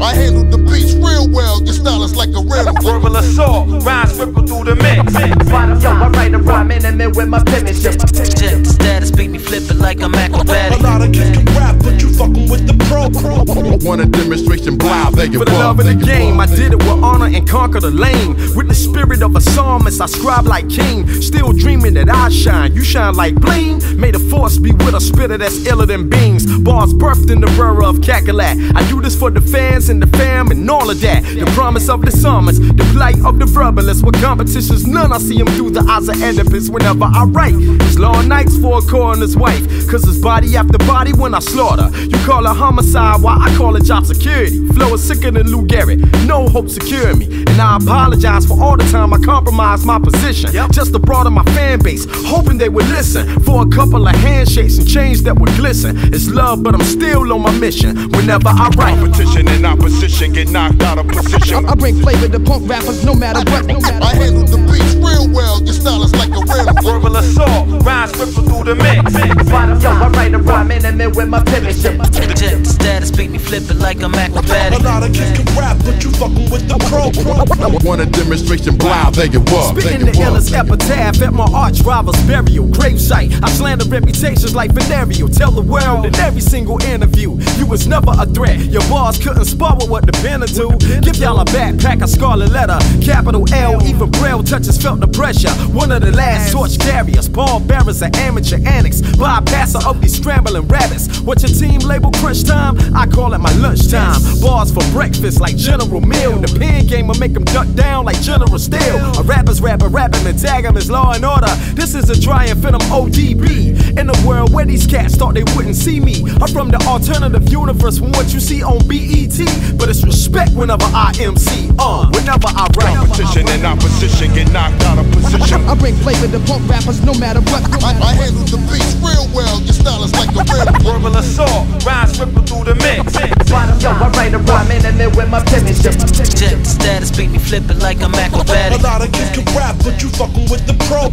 I handle the beats real well, your style is like a riddle. Verbal assault, rhymes ripple through the mix. Yo, I write a rhyme intimate with my penmanship. Check the status, beat me flipping like I'm acrobatic. A lot of kids can rap, but you fucking with the pro. Want a demonstration, blah, they get For the love of the game, I did it with honor and conquer the lame. With the spirit of a psalmist, I scribe like king. Still dreaming that I shine, you shine like bling. May the force be with a spitter that's iller than beings. Bars birthed in the borough of Cackalack. I do this for the fans and the fam and all of that. The promise of the psalmist, the plight of the verbalist. With competitions, none I see him through the eyes of Oedipus whenever I write. It's long nights for a coroner's wife, cause it's body after body when I slaughter. You call it homicide, while I call it job security. Flow is sicker than Lou Garrett, no hope securing me. And I apologize for all the time I compromised my position, just to broaden my fan base, hoping they would listen. For a couple of handshakes and chains that would glisten. It's love, but I'm still on my mission whenever I write. Competition and opposition get knocked out of position. I bring flavor to punk rappers no matter what. I handle the beats real well, your style is like a riddle. Verbal assault, rhymes ripple through the mix. Yo, I write a rhyme intimate with my penmanship. Check the status, beat me flipping like I'm acrobatic. A lot of kids can rap, but you fucking with the pro. Want a demonstration, blah, they get what? Spitting the illest epitaph at my arch rival's burial gravesite. I slander reputations like venereal. Tell the world in every single interview, you was never a threat. Your bars couldn't spar with what the pen or two. Give y'all a backpack, a scarlet letter, capital L, even Braille touches felt the pressure. One of the last torch carriers, Paul bearers, an amateur annex, bypasser of these scrambling rabbits. What your team label crunch time? I call it my lunchtime. Bars for breakfast like General Meal. The pen game will make them duck down like General Steel. A rapper's rapping and tag him as law and order. This is a triumph in them ODB. In a world where these cats thought they wouldn't see me. I'm from the alternative universe from what you see on BET. But it's respect whenever I MC. Whenever I write. Competition and opposition get knocked out of position. I bring flavor to punk rappers no matter what. I handle the beats real well, your style is like a riddle. Verbal assault, rhymes ripple through the mix. Yo, I write a rhyme intimate with my penmanship. Check the status, beat me flipping like I'm acrobatic. A lot of kids can rap, but you fucking with the pro.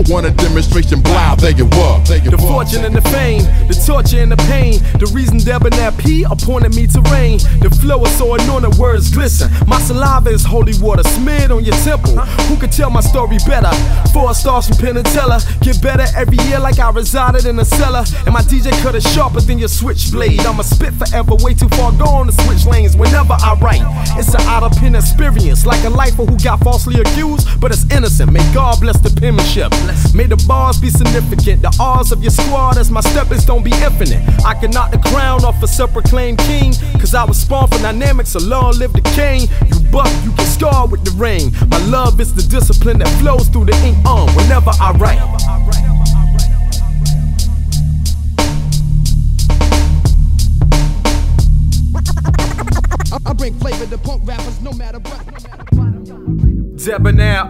Want a demonstration, blah, they get what? The fortune and the fame, the torture and the pain. The reason Debonair P appointed me to reign. The flow is so anointed, words glisten. My saliva is holy water smeared on your temple. Who could tell my story better? 4 stars from Penn and Teller. Get better every year like I resided in a cellar. And my DJ cut is sharper than your switchblade. I'ma spit forever, way too far gone to switch lanes whenever I write. It's an out of pen experience, like a lifer who got falsely accused, but it's innocent. May God bless the penmanship. May the bars be significant. The R's of your squad as my steppers don't be infinite. I can knock the crown off a self-proclaimed king, cause I was spawned for dynamics, so long live the king. You buck, you get scarred with the rain. My love is the discipline that flows through the ink whenever I write. I bring flavor to punk rappers no matter what. Debonair,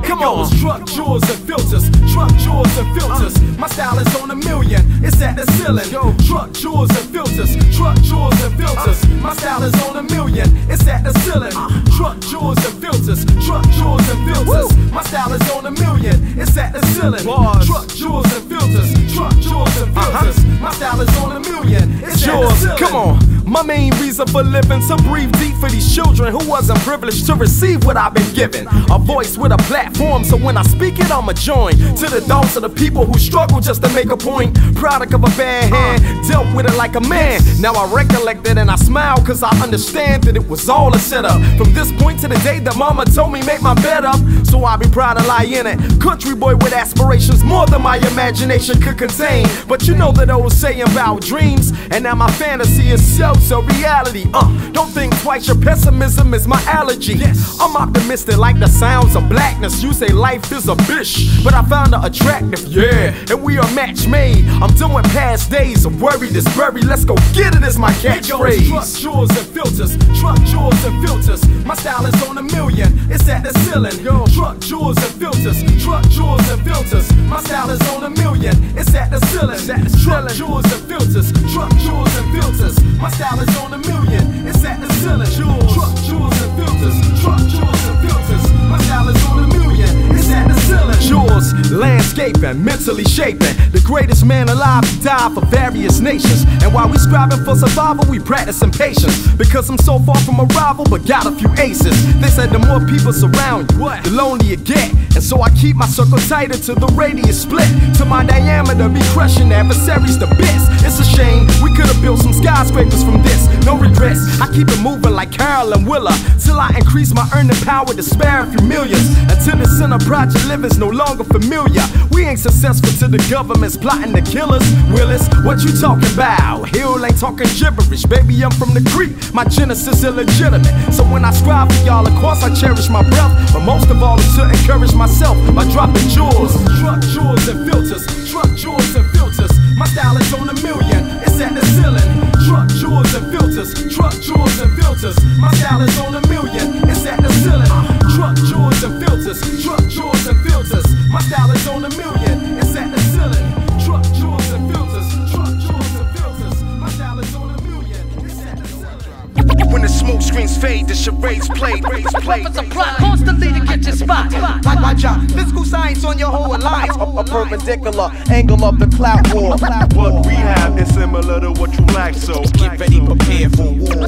come on. Truck jewels and filters, truck jewels and filters. My style is on a million, it's at the ceiling. Yo, truck jewels and filters, truck jewels and filters. My style is on a million, it's at the ceiling. Truck jewels and filters, truck jewels and filters. My style is on a million, it's at the ceiling. Truck jewels and filters, truck jewels and filters. My style is on a million, it's at the ceiling. Come on. My main reason for living, to breathe deep for these children who wasn't privileged to receive what I've been given. A voice with a platform, so when I speak it, I'ma join to the thoughts of the people who struggle just to make a point. Product of a bad hand, dealt with it like a man. Now I recollect it and I smile, cause I understand that it was all a setup. From this point to the day that mama told me make my bed up, so I be proud to lie in it. Country boy with aspirations more than my imagination could contain. But you know that old saying about dreams, and now my fantasy is so reality. Don't think twice, your pessimism is my allergy. I'm optimistic like the sounds of blackness. You say life is a bitch, but I found her attractive, yeah, and we are match made. I'm done with past days of worry, this worry. Let's go get it is my catchphrase. Truck jewels and filters, truck jewels and filters. My style is on a million, it's at the ceiling. Yo, truck jewels and filters, truck jewels and filters. My style is on a million, it's at the ceiling. Truck jewels and filters, truck jewels and filters. My style is on a million, it's at the ceiling. Truck jewels and filters, truck jewels and filters. My style is on a million, it's at the ceiling. Jewels, landscaping, mentally shaping. The greatest man alive to die for various nations. And while we striving for survival, we practicing patience. Because I'm so far from a rival, but got a few aces. They said the more people surround you, the lonelier you get. And so I keep my circle tighter till the radius split. To my diameter, be crushing adversaries to bits. It's a shame, we could've built some skyscrapers from this. No regrets, I keep it moving like Carol and Willa, till I increase my earning power to spare a few millions. Until the enterprise living's no longer familiar. We ain't successful till the government's plotting to kill us. Willis, what you talking about? Hill ain't talking gibberish, baby, I'm from the creek. My genesis illegitimate. So when I strive for y'all, of course I cherish my breath. But most of all, it's to encourage myself by dropping jewels. Truck jewels and filters, truck jewels and filters. My style is on a million, it's at the ceiling. Truck jewels and filters, truck jewels and filters. My style is on a million, it's at the ceiling. Truck jewels and filters, truck jewels and filters. My style is on a million, it's at the ceiling. Truck jewels and filters, truck jewels and filters. My style is on a million, it's at the ceiling. When the smoke screens fade, the charades play. Weapons apply constantly to get your spot. Watch out, physical science on your whole alliance. A perpendicular angle of the cloud war. What we have is similar to what you lack, so Get ready, prepare for war.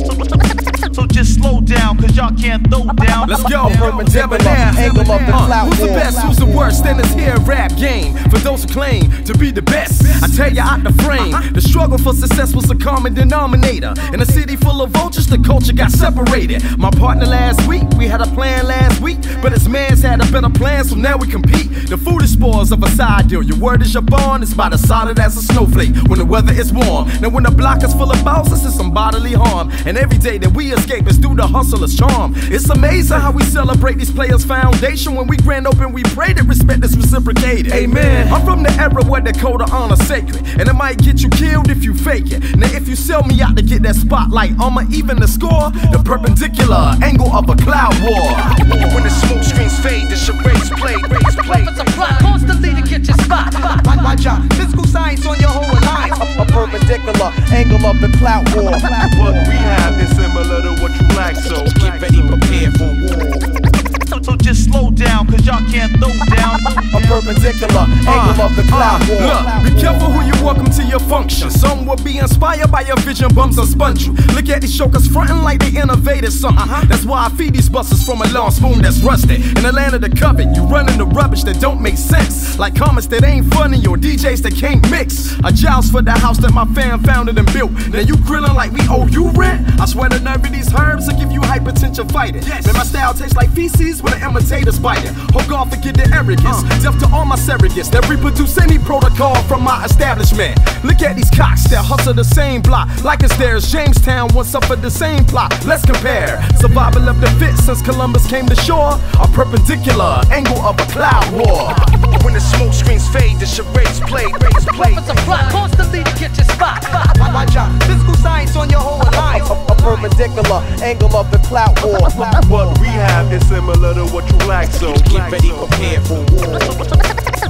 So just slow down, cause y'all can't throw down. Let's go, Perpendicular Debonair. angle of the cloud Who's the war. best, who's the worst? Then it's here rap game. For those who claim to be the best, I tell you out the frame. The struggle for success was a common denominator. In a city full of vultures, the culture got separated. My partner last week, we had a plan last week, but his man's had a better plan, so now we compete. The foolish spores of a side deal. Your word is your bond, it's about as solid as a snowflake when the weather is warm. Now when the block is full of bouncers, it's some bodily harm. And every day that we escape is through the hustler's charm. It's amazing how we celebrate these players' foundation. When we grand open, we pray that respect is reciprocated. Amen. I'm from the era where the code of honor sacred, and it might get you killed if you fake it. Now if you sell me out to get that spotlight, I'ma even the score. The perpendicular angle of a cloud war. When the smoke screens fade, the charades play. Weapons apply constantly to get your spot. Watch out, physical science on your whole alliance. A perpendicular angle of the cloud war. What we have is similar to what you lack, so Get ready, prepare for war. So just slow down, cause y'all can't throw down. A perpendicular angle of the cloud war. Look, be careful who you welcome to your function. Some will be inspired by your vision, bums or sponge you. Look at these jokers frontin' like they innovated something. That's why I feed these busters from a long spoon that's rusted. In the land of the covet, you running the rubbish that don't make sense. Like comments that ain't funny or DJs that can't mix. A joust for the house that my fam founded and built. Now you grillin' like we owe you rent. I swear the nerve of these herbs will give you hypertension fighting. Man, my style tastes like feces when the imitators biting. Hold on, forget the arrogance. Deaf to all my surrogates that reproduce any protocol from my establishment. Look at these cocks that hustle the same block like it's theirs. Jamestown once suffered the same plot. Let's compare. Survival of the fit since Columbus came to shore. A perpendicular angle of a cloud war. When the smoke screens fade, the charades play. Weapons apply constantly to get your spot. Watch out, physical science on your whole alliance. A perpendicular angle of the cloud war. What we have is similar to what you lack, so Get ready, prepare for war.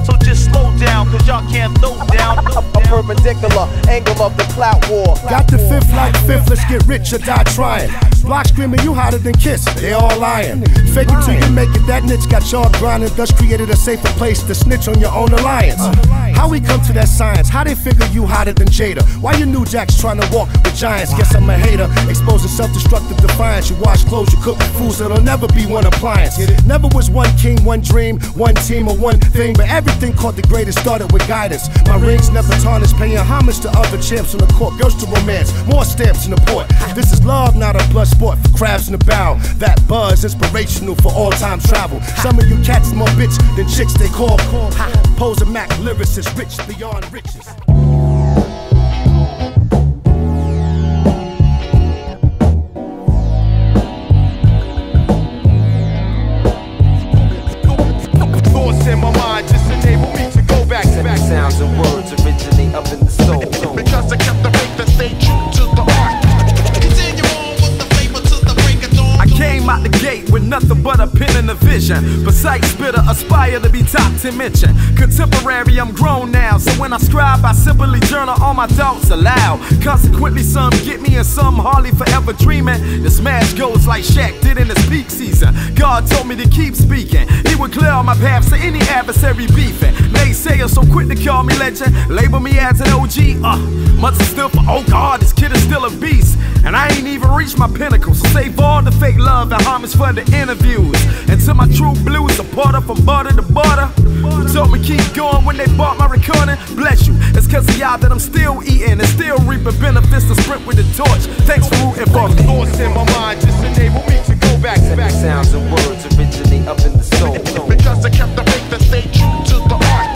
So just slow down, cause y'all can't throw down. A perpendicular angle of the cloud war. Got the fifth like fifth, let's get rich or die trying. Block screaming, you hotter than Kiss, they all lying. Fake it till you make it, that niche got y'all grinding, thus created a safer place to snitch on your own alliance. How we come to that science? How they figure you hotter than Jada? Why you new jacks trying to walk with giants? Guess I'm a hater, exposing self-destructive defiance. You wash clothes, you cook foods, it'll never be one appliance. Never was one king, one dream, one team, or one thing, but everything caught the greatest started with guidance. My rings never tarnished, paying homage to other champs on the court. Girls to romance, more stamps in the port. This is love, not a blood sport for crabs in the barrel. That buzz, inspirational for all time travel. Some of you cats more bitch than chicks they call. Pose a Mac lyricist, rich beyond riches. Thoughts in my mind just enable me to go back to Sounds and words originate up in the soul. Because I kept the faith to stay true to the art. Continue on with the flavor to the break of dawn. I came out the gate with nothing. nothing but a pen and a vision. Precise spitter, aspire to be top 10 mention. Contemporary, I'm grown now, so when I scribe, I simply journal all my thoughts aloud. Consequently, some get me and some hardly forever dreaming. The smash goes like Shaq did in his peak season. God told me to keep speaking. He would clear all my paths to any adversary beefing. Naysayers so quick to call me legend, label me as an OG. Much is still for, oh God, this kid is still a beast. And I ain't even reached my pinnacle, so save all the fake love and homage for the interviews. And to my true blues supporter from border to border, who told me keep going when they bought my recording. Bless you, it's cause of y'all that I'm still eating and still reaping benefits to sprint with the torch. Thanks for rooting for me. Thoughts in my mind just enable me to go back to back. Sounds and words originate up in the soul. Because I kept the faith and stayed true to the art.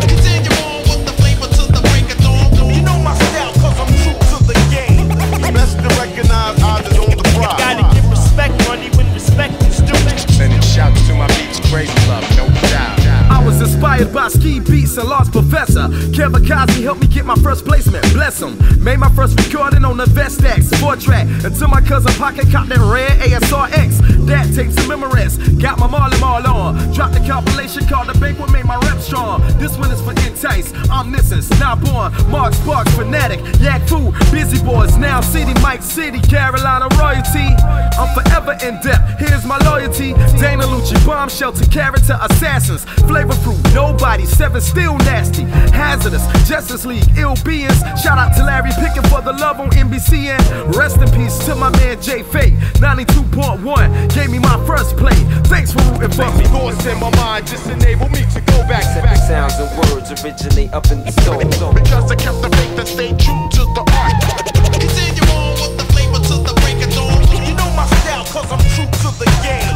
Continue on with the flavor to the break of dawn. You know my style cause I'm true to the game. Best to recognize odds is on the prize. Gotta give respect, money when respect is due. Sending shouts to my beats, crazy love, no doubt. I was inspired by Ski Beats and Lost Professor. Kevin Cosby helped me get my first placement, bless him. Made my first recording on the Vestax 4-track. Until my cousin Pocket caught that red ASRX. That takes a memories, got my Marley Marl on. Dropped the compilation called The Banquet, made my rep strong. This one is for Entice, Omniscience, Now Born, Mark Sparks, Fanatic, Yak Fu, Busy Boys, Now City, Mike City, Carolina Royalty. I'm forever in depth, here's my loyalty. Dana Lucci, Bomb Shelter, Character Assassins, Flavor Fruit, Nobody, 7 Still Nasty, Hazardous, Justice League, Ill Beings. Shout out to Larry Picking for the love on NBC and rest in peace to my man Jay Fate. 92.1 gave me my first play. Thanks for rooting for me. Thoughts in my mind just enable me to go back to back. Sounds and words originate up in the soul. Because I kept the faith and stayed true to the art. Continue on with the flavor to the break of dawn. You know my style cause I'm true to the game.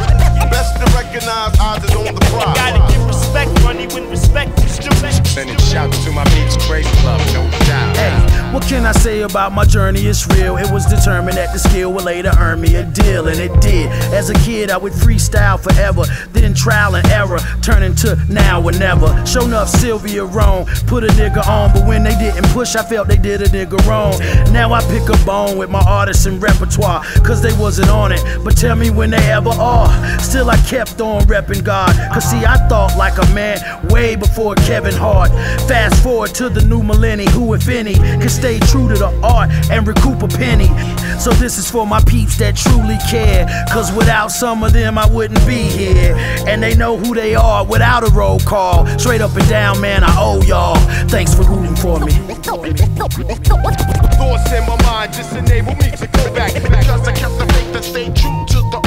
Best to recognize odds is on the prize. Gotta give respect, money when respect is due. Sending shouts to my beats, crazy love, no doubt. Hey, what can I say about my journey? It's real. It was determined that the skill would later earn me a deal, and it did. As a kid, I would freestyle forever, then trial and error, turning to now or never. Show enough Sylvia wrong, put a nigga on, but when they didn't push, I felt they did a nigga wrong. Now I pick a bone with my artists and repertoire, cause they wasn't on it, but tell me when they ever are. Still I kept on repping God, cause see I thought like a man way before Kevin Hart. Fast forward to the new millennium, who if any can stay true to the art and recoup a penny. So this is for my peeps that truly care, cause without some of them I wouldn't be here. And they know who they are without a roll call. Straight up and down, man, I owe y'all. Thanks for rooting for me. Thoughts in my mind just enable me to go back to back. Because I kept the faith and stayed true to the